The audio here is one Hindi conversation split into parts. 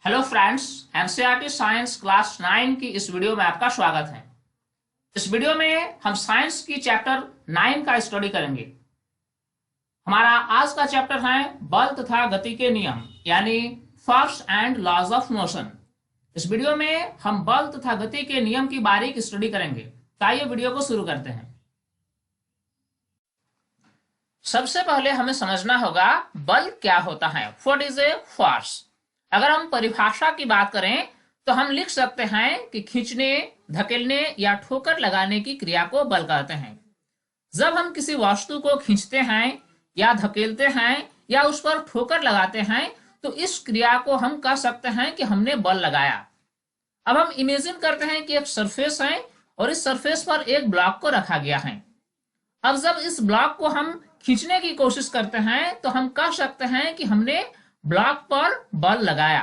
Hello friends, NCERT science class 9 की इस वीडियो में आपका स्वागत है। इस वीडियो में हम साइंस की चैप्टर 9 का स्टडी करेंगे। हमारा आज का चैप्टर है बल तथा गति के नियम, यानी force and laws of motion. इस वीडियो में हम बल तथा गति के नियम की बारीक स्टडी करेंगे। तो आइए वीडियो को शुरू करते हैं। सबसे पहले हमें समझना होगा बल क्या होता है। What is a force? अगर हम परिभाषा की बात करें तो हम लिख सकते हैं कि खींचने, धकेलने या ठोकर लगाने की क्रिया को बल कहते हैं। जब हम किसी वस्तु को खींचते हैं या धकेलते हैं या उस पर ठोकर लगाते हैं तो इस क्रिया को हम कह सकते हैं कि हमने बल लगाया। अब हम इमेजिन करते हैं कि एक सरफेस है और इस सरफेस पर एक ब्लॉक को रखा गया है। अब जब इस ब्लॉक को हम खींचने की कोशिश करते हैं तो हम कह सकते हैं कि हमने ब्लॉक पर बल लगाया।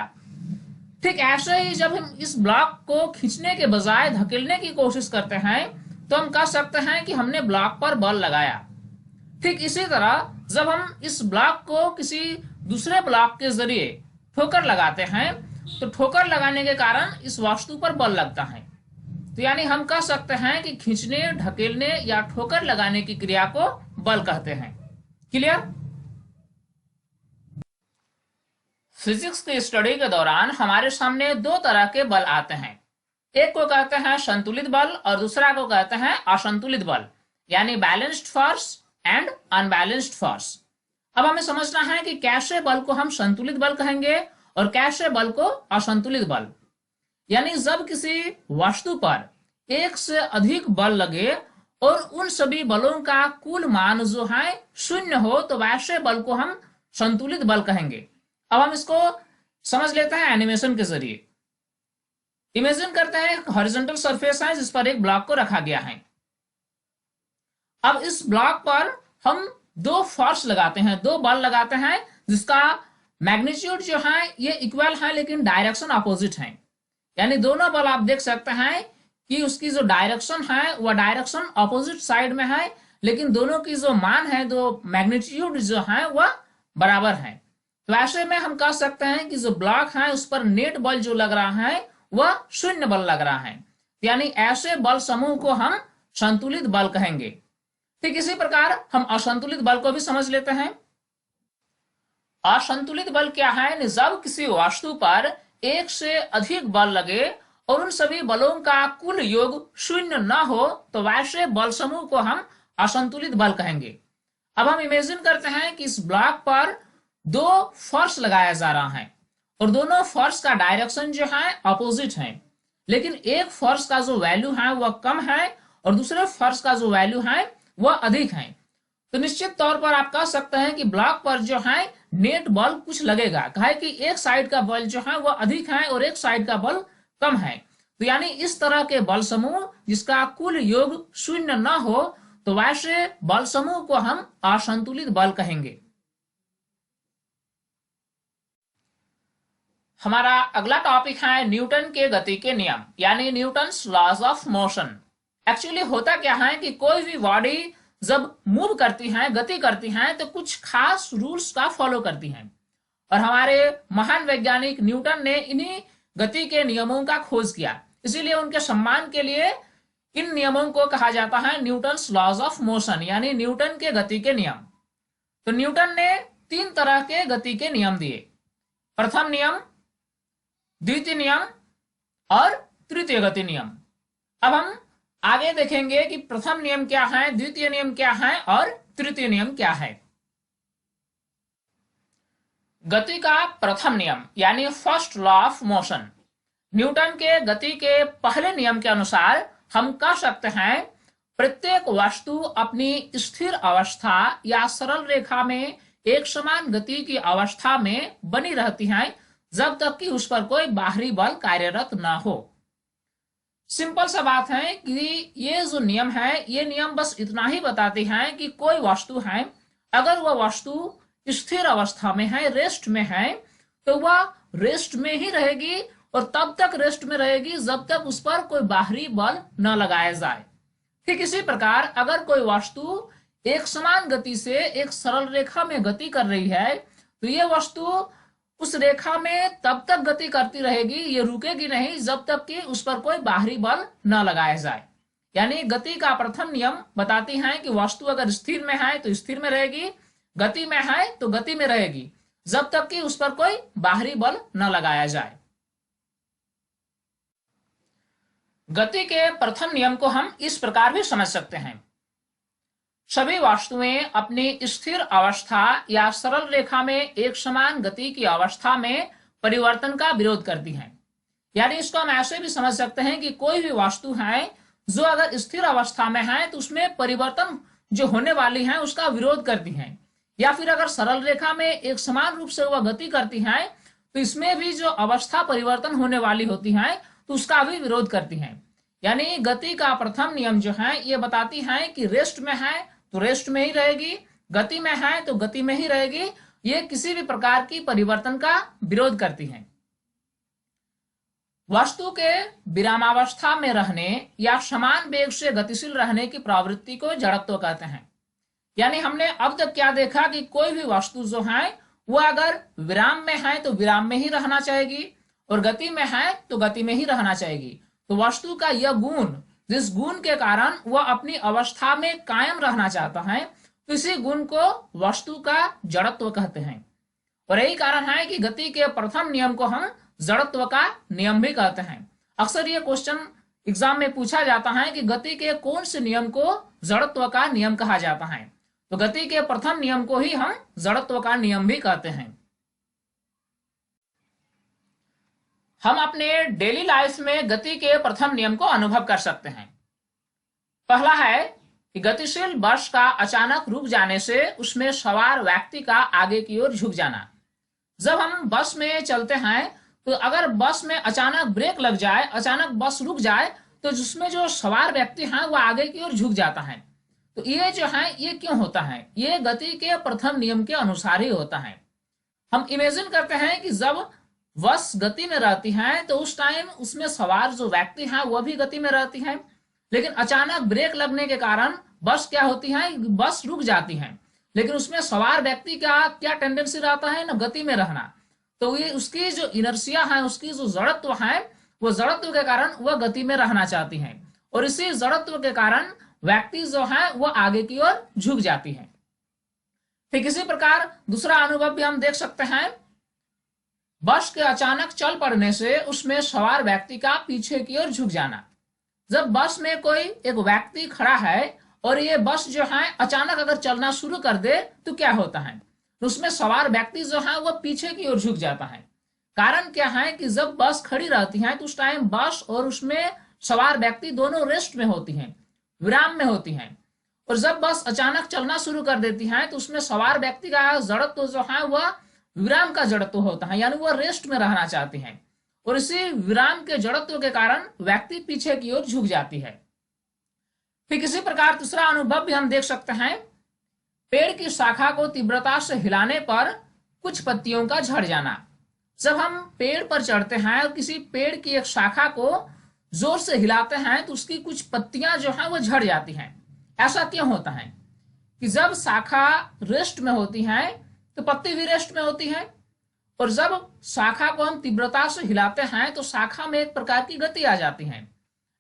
ठीक ऐसे ही जब हम इस ब्लॉक को खींचने के बजाय धकेलने की कोशिश करते हैं तो हम कह सकते हैं कि हमने ब्लॉक पर बल लगाया। ठीक इसी तरह जब हम इस ब्लॉक को किसी दूसरे ब्लॉक के जरिए ठोकर लगाते हैं तो ठोकर लगाने के कारण इस वस्तु पर बल लगता है। तो यानी हम कह सकते हैं कि खींचने, ढकेलने या ठोकर लगाने की क्रिया को बल कहते हैं। क्लियर? फिजिक्स की स्टडी के दौरान हमारे सामने दो तरह के बल आते हैं। एक को कहते हैं संतुलित बल और दूसरा को कहते हैं असंतुलित बल, यानी balanced force and unbalanced force. अब हमें समझना है कि कैसे बल को हम संतुलित बल कहेंगे और कैसे बल को असंतुलित बल। यानी जब किसी वस्तु पर एक से अधिक बल लगे और उन सभी बलों का कुल मान जो है शून्य हो तो वैसे बल को हम संतुलित बल कहेंगे। अब हम इसको समझ लेते हैं एनिमेशन के जरिए। इमेजिन करते हैं हॉरिजॉन्टल सरफेस है जिस पर एक ब्लॉक को रखा गया है। अब इस ब्लॉक पर हम दो फोर्स लगाते हैं, दो बल लगाते हैं जिसका मैग्नीट्यूड जो है ये इक्वल है लेकिन डायरेक्शन अपोजिट है। यानी दोनों बल आप देख सकते हैं कि उसकी जो डायरेक्शन है वह डायरेक्शन अपोजिट साइड में है, लेकिन दोनों की जो मान है, जो मैग्नीट्यूड जो है वह बराबर है। तो ऐसे में हम कह सकते हैं कि जो ब्लॉक है उस पर नेट बल जो लग रहा है वह शून्य बल लग रहा है। यानी ऐसे बल समूह को हम संतुलित बल कहेंगे। ठीक इसी प्रकार हम असंतुलित बल को भी समझ लेते हैं। असंतुलित बल क्या है? जब किसी वस्तु पर एक से अधिक बल लगे और उन सभी बलों का कुल योग शून्य न हो तो वैसे बल समूह को हम असंतुलित बल कहेंगे। अब हम इमेजिन करते हैं कि इस ब्लॉक पर दो फोर्स लगाया जा रहा है और दोनों फोर्स का डायरेक्शन जो है अपोजिट है, लेकिन एक फोर्स का जो वैल्यू है वह कम है और दूसरे फोर्स का जो वैल्यू है वह अधिक है। तो निश्चित तौर पर आप कह सकते हैं कि ब्लॉक पर जो है नेट बल कुछ लगेगा, कहे कि एक साइड का बल जो है वह अधिक है और एक साइड का बल कम है। तो यानी इस तरह के बल समूह जिसका कुल योग शून्य न हो तो वैसे बल समूह को हम असंतुलित बल कहेंगे। हमारा अगला टॉपिक है न्यूटन के गति के नियम, यानी Newton's laws of motion. Actually होता क्या है कि कोई भी बॉडी जब मूव करती है, गति करती है, तो कुछ खास रूल्स का फॉलो करती है। और हमारे महान वैज्ञानिक न्यूटन ने इन्हीं गति के नियमों का खोज किया, इसीलिए उनके सम्मान के लिए इन नियमों को कहा जाता है न्यूटन्स लॉज ऑफ मोशन, यानी न्यूटन के गति के नियम। तो न्यूटन ने तीन तरह के गति के नियम दिए। प्रथम नियम, द्वितीय नियम और तृतीय गति नियम। अब हम आगे देखेंगे कि प्रथम नियम क्या है, द्वितीय नियम क्या है और तृतीय नियम क्या है। गति का प्रथम नियम यानी first law of motion. Newton के गति के पहले नियम के अनुसार हम कह सकते हैं प्रत्येक वस्तु अपनी स्थिर अवस्था या सरल रेखा में एक समान गति की अवस्था में बनी रहती है जब तक कि उस पर कोई बाहरी बल कार्यरत ना हो। सिंपल सा बात है कि ये जो नियम है ये नियम बस इतना ही बताती है कि कोई वस्तु है, अगर वह वस्तु स्थिर अवस्था में है, रेस्ट में है, तो वह रेस्ट में ही रहेगी और तब तक रेस्ट में रहेगी जब तक उस पर कोई बाहरी बल न लगाया जाए। ठीक इसी प्रकार अगर कोई वस्तु एक समान गति से एक सरल रेखा में गति कर रही है तो यह वस्तु उस रेखा में तब तक गति करती रहेगी, ये रुकेगी नहीं जब तक कि उस पर कोई बाहरी बल न लगाया जाए। यानी गति का प्रथम नियम बताती है कि वस्तु अगर स्थिर में है तो स्थिर में रहेगी, गति में है तो गति में रहेगी, जब तक कि उस पर कोई बाहरी बल न लगाया जाए। गति के प्रथम नियम को हम इस प्रकार भी समझ सकते हैं। सभी वस्तुएं अपनी स्थिर अवस्था या सरल रेखा में एक समान गति की अवस्था में परिवर्तन का विरोध करती हैं। यानी इसको हम ऐसे भी समझ सकते हैं कि कोई भी वस्तु है जो अगर स्थिर अवस्था में है तो उसमें परिवर्तन जो होने वाली है उसका विरोध करती है, या फिर अगर सरल रेखा में एक समान रूप से वह गति करती है तो इसमें भी जो अवस्था परिवर्तन होने वाली होती है तो उसका भी विरोध करती है। यानी गति का प्रथम नियम जो है ये बताती है कि रेस्ट में है तो रेस्ट में ही रहेगी, गति में है तो गति में ही रहेगी, ये किसी भी प्रकार की परिवर्तन का विरोध करती है। वस्तु के विरामावस्था में रहने या समान वेग से गतिशील रहने की प्रवृत्ति को जड़त्व कहते हैं। यानी हमने अब तक क्या देखा कि कोई भी वस्तु जो है वह अगर विराम में है तो विराम में ही रहना चाहेगी और गति में है तो गति में ही रहना चाहेगी। तो वस्तु का यह गुण, जिस गुण के कारण वह अपनी अवस्था में कायम रहना चाहता है, तो इसी गुण को वस्तु का जड़त्व कहते हैं। और यही कारण है कि गति के प्रथम नियम को हम जड़त्व का नियम भी कहते हैं। अक्सर ये क्वेश्चन एग्जाम में पूछा जाता है कि गति के कौन से नियम को जड़त्व का नियम कहा जाता है, तो गति के प्रथम नियम को ही हम जड़त्व का नियम भी कहते हैं। हम अपने डेली लाइफ में गति के प्रथम नियम को अनुभव कर सकते हैं। पहला है कि गतिशील बस का अचानक रुक जाने से उसमें सवार व्यक्ति का आगे की ओर झुक जाना। जब हम बस में चलते हैं तो अगर बस में अचानक ब्रेक लग जाए, अचानक बस रुक जाए, तो जिसमें जो सवार व्यक्ति है वो आगे की ओर झुक जाता है। तो ये जो है ये क्यों होता है? ये गति के प्रथम नियम के अनुसार ही होता है। हम इमेजिन करते हैं कि जब बस गति में रहती है तो उस टाइम उसमें सवार जो व्यक्ति है वह भी गति में रहती है, लेकिन अचानक ब्रेक लगने के कारण बस क्या होती है, बस रुक जाती है, लेकिन उसमें सवार व्यक्ति का क्या टेंडेंसी रहता है ना, गति में रहना। तो ये उसकी जो इनर्शिया है, उसकी जो जड़त्व है, वो जड़त्व के कारण वह गति में रहना चाहती है, और इसी जड़त्व के कारण व्यक्ति जो है वह आगे की ओर झुक जाती है। फिर किसी प्रकार दूसरा अनुभव भी हम देख सकते हैं। बस के अचानक चल पड़ने से उसमें सवार व्यक्ति का पीछे की ओर झुक जाना। जब बस में कोई एक व्यक्ति खड़ा है और ये बस जो है अचानक अगर चलना शुरू कर दे तो क्या होता है, उसमें सवार व्यक्ति जो है वह पीछे की ओर झुक जाता है। कारण क्या है कि जब बस खड़ी रहती है तो उस टाइम बस और उसमें सवार व्यक्ति दोनों रेस्ट में होती हैं, विराम में होती हैं, और जब बस अचानक चलना शुरू कर देती है तो उसमें सवार व्यक्ति का जड़त्व जो है वह विराम का जड़त्व होता है, यानी वह रेस्ट में रहना चाहती है, और इसी विराम के जड़त्व के कारण व्यक्ति पीछे की ओर झुक जाती है। फिर किसी प्रकार दूसरा अनुभव भी हम देख सकते हैं। पेड़ की शाखा को तीव्रता से हिलाने पर कुछ पत्तियों का झड़ जाना। जब हम पेड़ पर चढ़ते हैं और किसी पेड़ की एक शाखा को जोर से हिलाते हैं तो उसकी कुछ पत्तियां जो है वो झड़ जाती हैं। ऐसा क्यों होता है कि जब शाखा रेस्ट में होती है तो पत्ती भी रेस्ट में होती है, और जब शाखा को हम तीव्रता से हिलाते हैं तो शाखा में एक प्रकार की गति आ जाती है,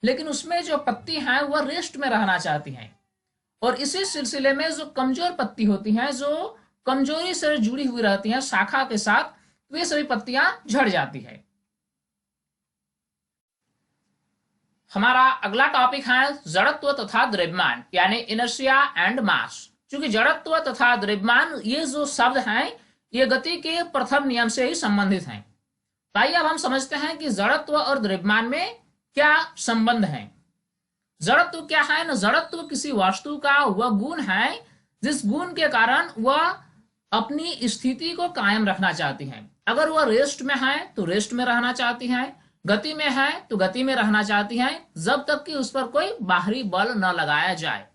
लेकिन उसमें जो पत्ती है वह रेस्ट में रहना चाहती है, और इसी सिलसिले में जो कमजोर पत्ती होती हैं, जो कमजोरी से जुड़ी हुई रहती हैं शाखा के साथ, वे सभी पत्तियां झड़ जाती है। हमारा अगला टॉपिक है जड़त्व तथा द्रव्यमान, यानी इनर्शिया एंड मास। क्योंकि जड़त्व तथा द्रव्यमान ये जो शब्द हैं ये गति के प्रथम नियम से ही संबंधित हैं। ताइए अब हम समझते हैं कि जड़त्व और द्रव्यमान में क्या संबंध है। जड़त्व क्या है ना, जड़त्व किसी वस्तु का वह गुण है जिस गुण के कारण वह अपनी स्थिति को कायम रखना चाहती है। अगर वह रेस्ट में है तो रेस्ट में रहना चाहती है, गति में है तो गति में रहना चाहती है, जब तक कि उस पर कोई बाहरी बल न लगाया जाए।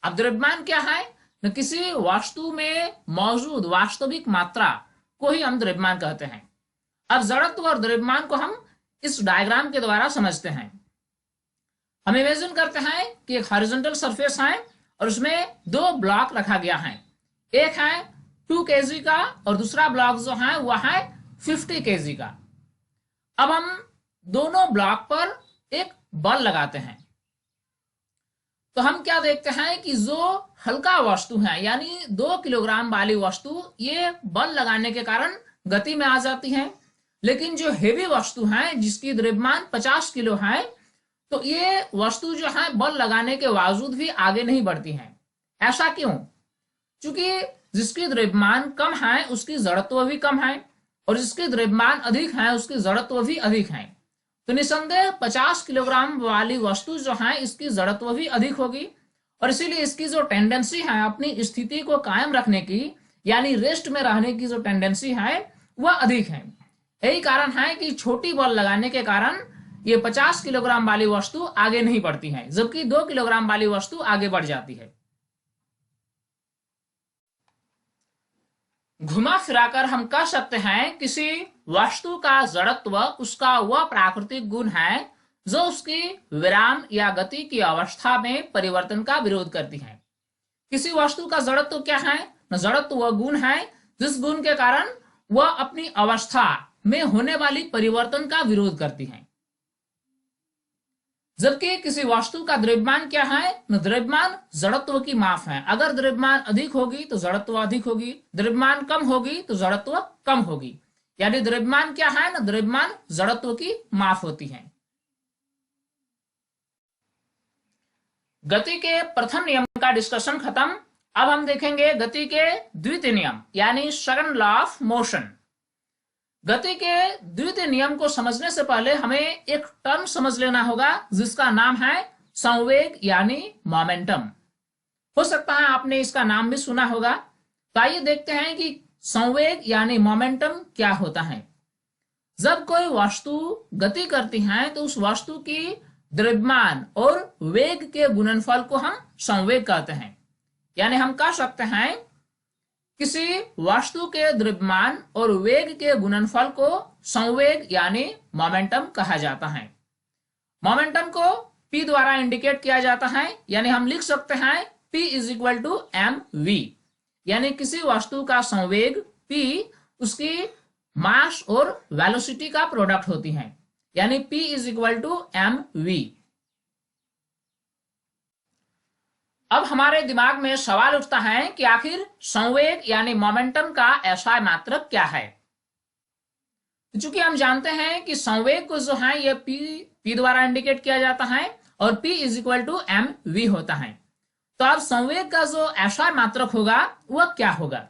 अब द्रव्यमान क्या है न, किसी वस्तु में मौजूद वास्तविक मात्रा को ही हम द्रव्यमान कहते हैं। अब जड़त्व और द्रव्यमान को हम इस डायग्राम के द्वारा समझते हैं। हम इमेजिन करते हैं कि एक हॉरिजॉन्टल सरफेस है और उसमें दो ब्लॉक रखा गया है। एक है 2 kg का और दूसरा ब्लॉक जो है वह है 50 केजी का। अब हम दोनों ब्लॉक पर एक बल लगाते हैं, तो हम क्या देखते हैं कि जो हल्का वस्तु है यानी 2 किलोग्राम वाली वस्तु ये बल लगाने के कारण गति में आ जाती है, लेकिन जो हेवी वस्तु है जिसकी द्रव्यमान 50 किलो है, तो ये वस्तु जो है बल लगाने के बावजूद भी आगे नहीं बढ़ती है। ऐसा क्यों? क्योंकि जिसकी द्रव्यमान कम है उसकी जड़त्व भी कम है, और जिसकी द्रव्यमान अधिक है उसकी जड़त्व भी अधिक है। तो निसंदेह 50 किलोग्राम वाली वस्तु जो है इसकी जड़त्व भी अधिक होगी, और इसीलिए इसकी जो टेंडेंसी है अपनी स्थिति को कायम रखने की यानी रेस्ट में रहने की जो टेंडेंसी है वह अधिक है। यही कारण है कि छोटी बल लगाने के कारण ये 50 किलोग्राम वाली वस्तु आगे नहीं बढ़ती है, जबकि 2 किलोग्राम वाली वस्तु आगे बढ़ जाती है। घुमा फिराकर हम कह सकते हैं किसी वस्तु का जड़त्व उसका वह प्राकृतिक गुण है जो उसकी विराम या गति की अवस्था में परिवर्तन का विरोध करती है। किसी वस्तु का जड़त्व क्या है? जड़त्व वह गुण है जिस गुण के कारण वह अपनी अवस्था में होने वाली परिवर्तन का विरोध करती है। जबकि किसी वस्तु का द्रव्यमान क्या है? द्रव्यमान जड़त्व की माप है। अगर द्रव्यमान अधिक होगी तो जड़त्व अधिक होगी, द्रव्यमान कम होगी तो जड़त्व कम होगी। यानी द्रव्यमान क्या है ना? द्रव्यमान जड़त्व की माप होती है। गति के प्रथम नियम का डिस्कशन खत्म। अब हम देखेंगे गति के द्वितीय नियम यानी सेकंड लॉ ऑफ मोशन। गति के द्वितीय नियम को समझने से पहले हमें एक टर्म समझ लेना होगा जिसका नाम है संवेग यानी मोमेंटम। हो सकता है आपने इसका नाम भी सुना होगा। तो आइए देखते हैं कि संवेग यानी मोमेंटम क्या होता है। जब कोई वस्तु गति करती है तो उस वस्तु की द्रव्यमान और वेग के गुणनफल को हम संवेग कहते हैं। यानी हम कह सकते हैं किसी वस्तु के द्रव्यमान और वेग के गुणनफल को संवेग यानी मोमेंटम कहा जाता है। मोमेंटम को P द्वारा इंडिकेट किया जाता है, यानी हम लिख सकते हैं P is equal to mv। यानी किसी वस्तु का संवेग P उसकी मास और वेलोसिटी का प्रोडक्ट होती है, यानी P is equal to mv। अब हमारे दिमाग में सवाल उठता है कि आखिर संवेग यानी मोमेंटम का एसआई मात्रक क्या है। चूंकि हम जानते हैं कि संवेग को जो है ये P द्वारा इंडिकेट किया जाता है और P is equal to mv होता है। तो अब संवेग का जो एसआई मात्रक होगा वह क्या होगा?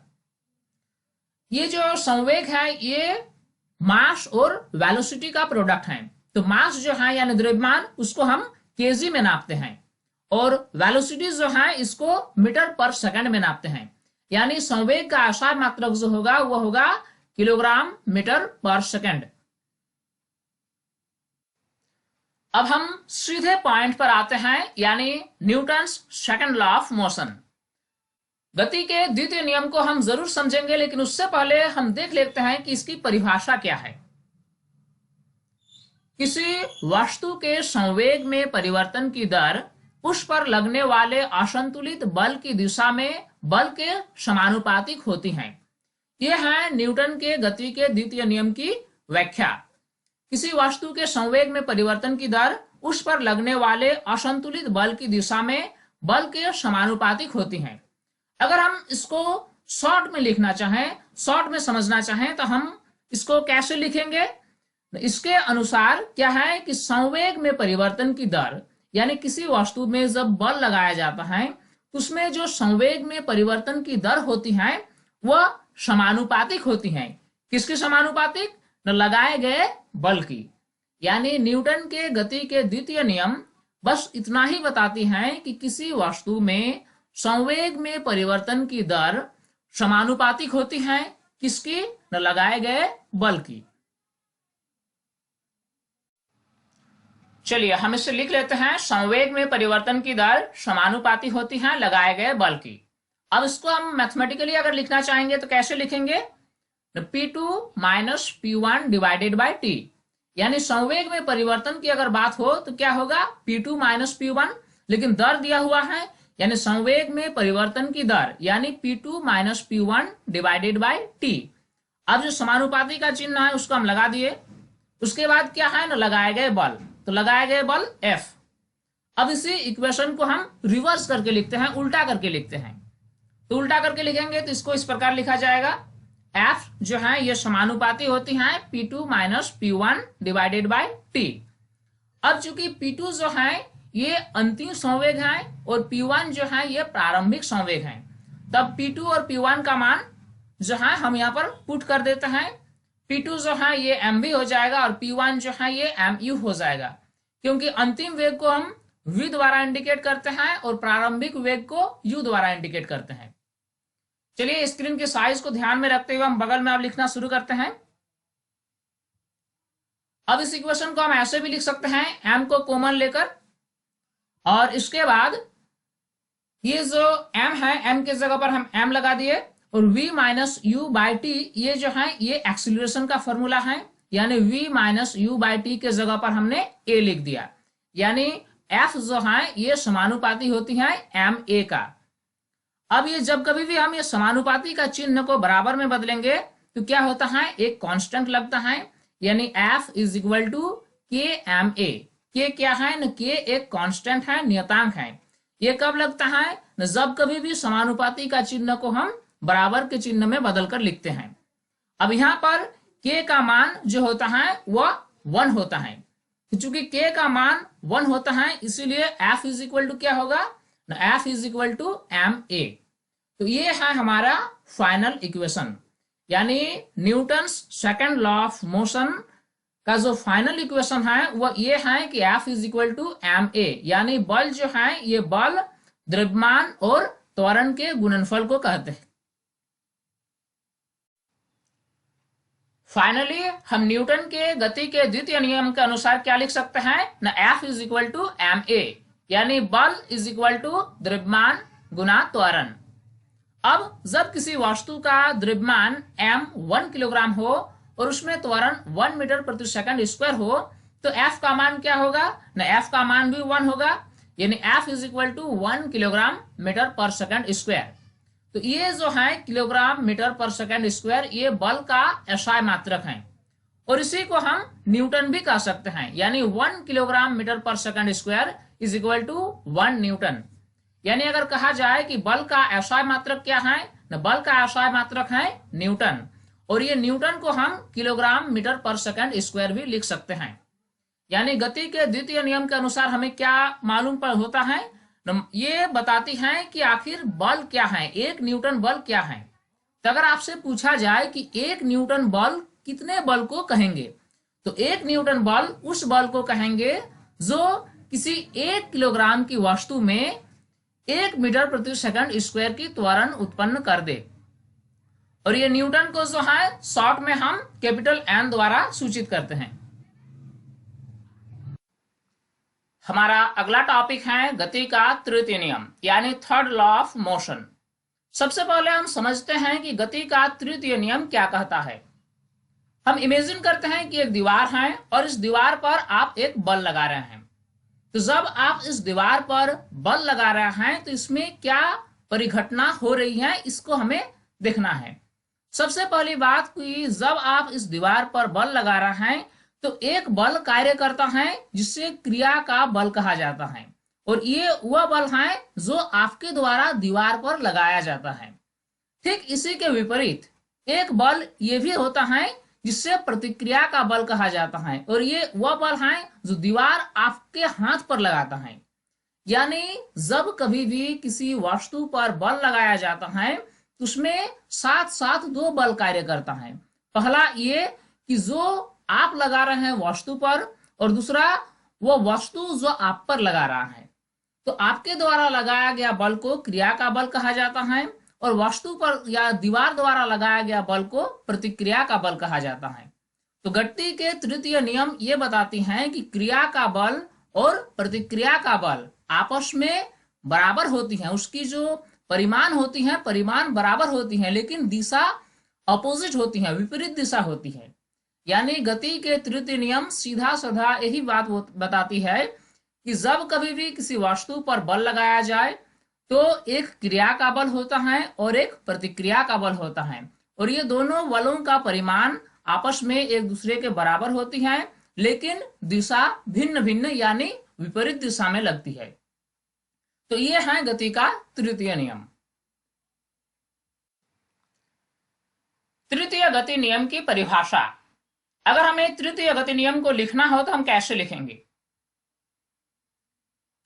ये जो संवेग है ये मास और वेलोसिटी का प्रोडक्ट है। तो मास जो है यानी द्रव्यमान उसको हम केजी में नापते हैं और वेलोसिटी जो है इसको मीटर पर सेकंड में नापते हैं। यानी संवेग का एसआई मात्रक जो होगा वह होगा किलोग्राम मीटर पर सेकंड। अब हम सीधे पॉइंट पर आते हैं, यानी Newton's second law of motion. गति के द्वितीय नियम को हम जरूर समझेंगे, लेकिन उससे पहले हम देख लेते हैं कि इसकी परिभाषा क्या है। किसी वस्तु के संवेग में परिवर्तन की दर उस पर लगने वाले असंतुलित बल की दिशा में बल के समानुपातिक होती है। यह है न्यूटन के गति के द्वितीय नियम की व्याख्या। किसी वस्तु के संवेग में परिवर्तन की दर उस पर लगने वाले असंतुलित बल की दिशा में बल के समानुपातिक होती है। अगर हम इसको शॉर्ट में लिखना चाहें, शॉर्ट में समझना चाहें, तो हम इसको कैसे लिखेंगे? इसके अनुसार क्या है कि संवेग में परिवर्तन की दर यानी किसी वस्तु में जब बल लगाया जाता है उसमें जो संवेग में परिवर्तन की दर होती है वह समानुपातिक होती है। किसकी समानुपातिक? न लगाए गए बल की। यानी न्यूटन के गति के द्वितीय नियम बस इतना ही बताती है कि किसी वस्तु में संवेग में परिवर्तन की दर समानुपातिक होती है किसकी? न लगाए गए बल की। चलिए हम इसे लिख लेते हैं, संवेग में परिवर्तन की दर समानुपाती होती है लगाए गए बल की। अब इसको हम मैथमेटिकली अगर लिखना चाहेंगे तो कैसे लिखेंगे? P2 minus P1 divided by T। यानी संवेग में परिवर्तन की अगर बात हो तो क्या होगा? P2 माइनस P1, लेकिन दर दिया हुआ है यानी संवेग में परिवर्तन की दर यानी P2 minus P1 divided by T। अब जो समानुपाती का चिन्ह है उसको हम लगा दिए। उसके बाद क्या है ना, लगाए गए बल, तो लगाए गए बल F। अब इसी इक्वेशन को हम रिवर्स करके लिखते हैं, उल्टा करके लिखते हैं। तो उल्टा करके लिखेंगे तो इसको इस प्रकार लिखा जाएगा, F जो है ये समानुपाती होती है P2 minus P1 divided by T। अब चूंकि P2 जो है ये अंतिम संवेग है और P1 जो है ये प्रारंभिक संवेग है, तब P2 और P1 का मान जो है हम यहाँ पर पुट कर देते हैं। P2 जो है ये mv हो जाएगा और P1 जो है ये mu हो जाएगा, क्योंकि अंतिम वेग को हम v द्वारा इंडिकेट करते हैं और प्रारंभिक वेग को u द्वारा इंडिकेट करते हैं। चलिए स्क्रीन के साइज को ध्यान में रखते हुए हम बगल में अब लिखना शुरू करते हैं। अब इस इक्वेशन को हम ऐसे भी लिख सकते हैं m को कॉमन लेकर, और इसके बाद ये जो m है m के जगह पर हम m लगा दिए, और v minus you by T ये जो है ये एक्सीलरेशन का फॉर्मूला है, यानी v minus you by T के जगह पर हमने a लिख दिया, यानी f जो है ये समानुपाती होती है m a का। अब ये जब कभी भी हम ये समानुपाती का चिन्ह को बराबर में बदलेंगे तो क्या होता है, एक कांस्टेंट लगता है, यानी f इज इक्वल टू के एम ए। के क्या है न, के एक कांस्टेंट है, नियतांक है। ये कब लगता है न, जब कभी भी समानुपाती का चिन्ह को हम बराबर के चिन्ह में बदलकर लिखते हैं। अब यहाँ पर k का मान जो होता है वह 1 होता है, चूंकि k का मान 1 होता है इसीलिए f इज इक्वल टू क्या होगा न, f is equal to M A. तो ये है हमारा फाइनल इक्वेशन, यानी Newton second law of motion का जो फाइनल इक्वेशन है वह ये है कि F is equal to M A, यानी बल जो है ये बल द्रव्यमान और त्वरण के गुणनफल को कहते हैं। फाइनली हम न्यूटन के गति के द्वितीय नियम के अनुसार क्या लिख सकते हैं न, F is equal to M A, यानी बल इज इक्वल टू द्रव्यमान गुना त्वरण। अब जब किसी वस्तु का द्रव्यमान m 1 किलोग्राम हो और उसमें त्वरण 1 मीटर प्रति सेकंड स्क्वायर हो, तो F का मान क्या होगा न, F का मान भी 1 होगा, यानी F is equal to 1 kilogram metre per second square. तो ये जो है kilogram metre per second square ये बल का SI मात्रक है, और इसी को हम न्यूटन भी कह सकते हैं, यानी 1 kilogram metre per second square is equal to 1 newton. यानी अगर कहा जाए कि बल का SI मात्रक क्या है न, बल का SI मात्रक है न्यूटन, और ये न्यूटन को हम kilogram metre per second square भी लिख सकते हैं। यानी गति के द्वितीय नियम के अनुसार हमें क्या मालूम होता है, ये बताती है कि आखिर बल क्या है, एक न्यूटन बल क्या है। तो अगर आपसे पूछा जाए कि एक न्यूटन बल कितने बल को कहेंगे, तो एक न्यूटन बल उस बल को कहेंगे जो किसी 1 किलोग्राम की वस्तु में 1 मीटर प्रति सेकंड स्क्वायर की त्वरण उत्पन्न कर दे। और ये न्यूटन को जो है शॉर्ट में हम कैपिटल N द्वारा सूचित करते हैं। हमारा अगला टॉपिक है गति का तृतीय नियम, यानी थर्ड लॉ ऑफ मोशन। सबसे पहले हम समझते हैं कि गति का तृतीय नियम क्या कहता है। हम इमेजिन करते हैं कि एक दीवार है और इस दीवार पर आप एक बल लगा रहे हैं। तो जब आप इस दीवार पर बल लगा रहे हैं तो इसमें क्या परिघटना हो रही है इसको हमें देखना है। सबसे पहली बात कि जब आप इस दीवार पर बल लगा रहे हैं तो एक बल कार्य करता है जिसे क्रिया का बल कहा जाता है, और ये वह बल है जो आपके द्वारा दीवार पर लगाया जाता है। ठीक इसी के विपरीत एक बल ये भी होता है जिससे प्रतिक्रिया का बल कहा जाता है, और ये वह बल है जो दीवार आपके हाथ पर लगाता है। यानी जब कभी भी किसी वस्तु पर बल लगाया जाता है तो उसमें साथ साथ 2 बल कार्य करता है। पहला ये कि जो आप लगा रहे हैं वस्तु पर, और दूसरा वो वस्तु जो आप पर लगा रहा है। तो आपके द्वारा लगाया गया बल को क्रिया का बल कहा जाता है, और वस्तु पर या दीवार द्वारा लगाया गया बल को प्रतिक्रिया का बल कहा जाता है। तो गति के तृतीय नियम ये बताती हैं कि क्रिया का बल और प्रतिक्रिया का बल आपस में बराबर होती है, उसकी जो परिमाण होती है परिमाण बराबर होती है, लेकिन दिशा अपोजिट होती है, विपरीत दिशा होती है। यानी गति के तृतीय नियम सीधा साधा यही बात बताती है कि जब कभी भी किसी वस्तु पर बल लगाया जाए तो एक क्रिया का बल होता है और एक प्रतिक्रिया का बल होता है, और ये दोनों बलों का परिमाण आपस में एक दूसरे के बराबर होती हैं, लेकिन दिशा भिन्न भिन्न यानी विपरीत दिशा में लगती है। तो ये है गति का तृतीय नियम। तृतीय गति नियम की परिभाषा। अगर हमें तृतीय गति नियम को लिखना हो तो हम कैसे लिखेंगे?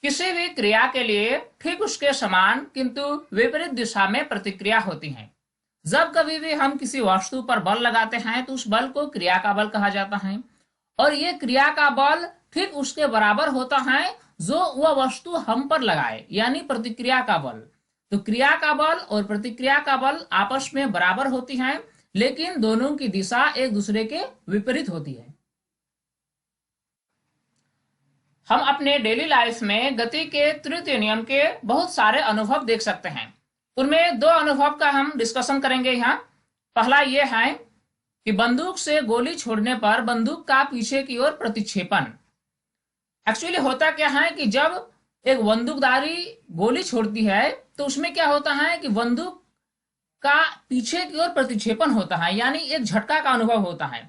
किसी भी क्रिया के लिए ठीक उसके समान किंतु विपरीत दिशा में प्रतिक्रिया होती है। जब कभी भी हम किसी वस्तु पर बल लगाते हैं तो उस बल को क्रिया का बल कहा जाता है, और ये क्रिया का बल ठीक उसके बराबर होता है जो वह वस्तु हम पर लगाए, यानी प्रतिक्रिया का बल। तो क्रिया का बल और प्रतिक्रिया का बल आपस में बराबर होती हैं, लेकिन दोनों की दिशा एक दूसरे के विपरीत होती है। हम अपने डेली लाइफ में गति के तृतीय नियम के बहुत सारे अनुभव देख सकते हैं। उनमें दो अनुभव का हम डिस्कशन करेंगे यहाँ। पहला यह है कि बंदूक से गोली छोड़ने पर बंदूक का पीछे की ओर प्रतिक्षेपण। एक्चुअली होता क्या है कि जब एक बंदूकधारी गोली छोड़ती है तो उसमें क्या होता है कि बंदूक का पीछे की ओर प्रतिक्षेपण होता है, यानी एक झटका का अनुभव होता है।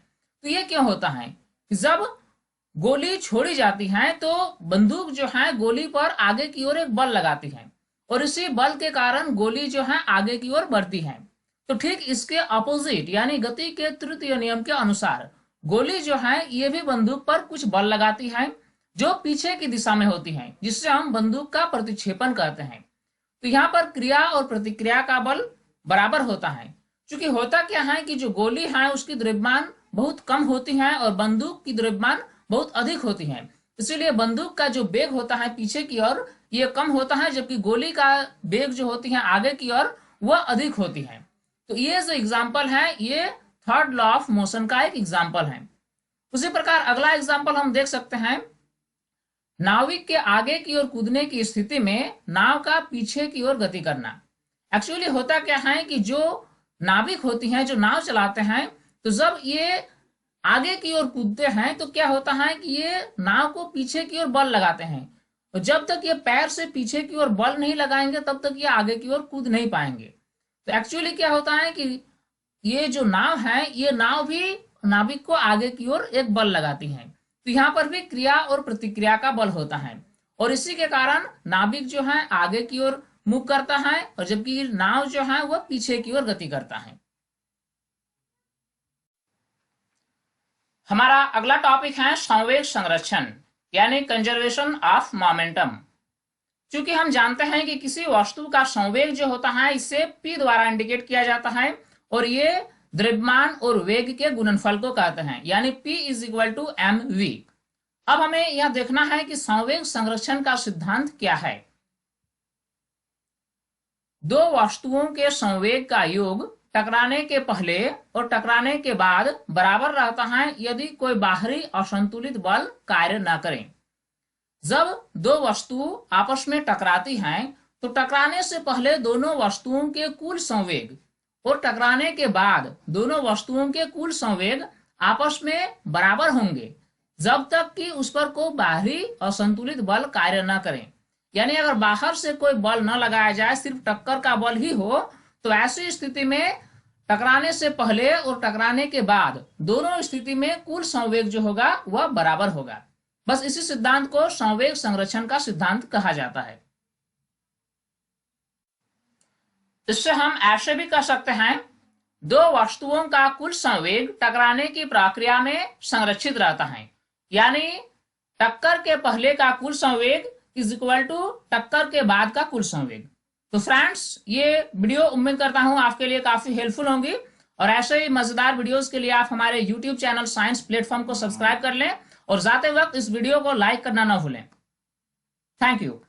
तो ये क्यों होता है कि जब गोली छोड़ी जाती है तो बंदूक जो है गोली पर आगे की ओर एक बल लगाती है, और इसी बल के कारण गोली जो है आगे की ओर बढ़ती है। तो ठीक इसके अपोजिट यानी गति के तृतीय नियम के अनुसार गोली जो है ये भी बंदूक पर कुछ बल लगाती है जो पीछे की दिशा में होती है, जिससे हम बंदूक का प्रतिक्षेपण करते हैं। तो यहाँ पर क्रिया और प्रतिक्रिया का बल बराबर होता है। क्योंकि होता क्या है कि जो गोली है उसकी द्रव्यमान बहुत कम होती है और बंदूक की द्रव्यमान बहुत अधिक होती है, इसीलिए बंदूक का जो वेग होता है पीछे की ओर ये कम होता है, जबकि गोली का वेग जो होती है आगे की ओर वह अधिक होती है। तो ये जो एग्जाम्पल है ये थर्ड लॉ ऑफ मोशन का एक एग्जाम्पल है। उसी प्रकार अगला एग्जाम्पल हम देख सकते हैं, नाविक के आगे की ओर कूदने की स्थिति में नाव का पीछे की ओर गति करना। एक्चुअली होता क्या है कि जो नाविक होती हैं जो नाव चलाते हैं, तो जब ये आगे की ओर कूदते हैं तो क्या होता है कि ये नाव को पीछे की ओर बल लगाते हैं, और जब तक ये पैर से पीछे की ओर बल नहीं लगाएंगे तब तक ये आगे की ओर कूद नहीं पाएंगे। तो एक्चुअली क्या होता है कि ये जो नाव है ये नाव भी नाविक को आगे की ओर एक बल लगाती है। तो यहाँ पर भी क्रिया और प्रतिक्रिया का बल होता है, और इसी के कारण नाविक जो है आगे की ओर मूव करता है, और जबकि नाव जो है वह पीछे की ओर गति करता है। हमारा अगला टॉपिक है संवेग संरक्षण यानी कंजर्वेशन ऑफ मोमेंटम। क्योंकि हम जानते हैं कि किसी वस्तु का संवेग जो होता है इसे p द्वारा इंडिकेट किया जाता है, और ये द्रव्यमान और वेग के गुणनफल को कहते हैं, यानी p = mv। अब हमें यह देखना है कि संवेग संरक्षण का सिद्धांत क्या है। दो वस्तुओं के संवेग का योग टकराने के पहले और टकराने के बाद बराबर रहता है यदि कोई बाहरी असंतुलित बल कार्य न करे। जब दो वस्तु आपस में टकराती हैं तो टकराने से पहले दोनों वस्तुओं के कुल संवेग और टकराने के बाद दोनों वस्तुओं के कुल संवेग आपस में बराबर होंगे, जब तक कि उस पर कोई बाहरी असंतुलित बल कार्य न करे। यानी अगर बाहर से कोई बल न लगाया जाए, सिर्फ टक्कर का बल ही हो, तो ऐसी स्थिति में टकराने से पहले और टकराने के बाद दोनों स्थिति में कुल संवेग जो होगा वह बराबर होगा। बस इसी सिद्धांत को संवेग संरक्षण का सिद्धांत कहा जाता है। इससे हम ऐसे भी कह सकते हैं, दो वस्तुओं का कुल संवेग टकराने की प्रक्रिया में संरक्षित रहता है, यानी टक्कर के पहले का कुल संवेग = टक्कर के बाद का कुल संवेग। तो फ्रेंड्स, ये वीडियो उम्मीद करता हूं आपके लिए काफी हेल्पफुल होंगी, और ऐसे ही मजेदार वीडियोस के लिए आप हमारे YouTube चैनल साइंस प्लेटफॉर्म को सब्सक्राइब कर लें, और जाते वक्त इस वीडियो को लाइक करना ना भूलें। Thank you.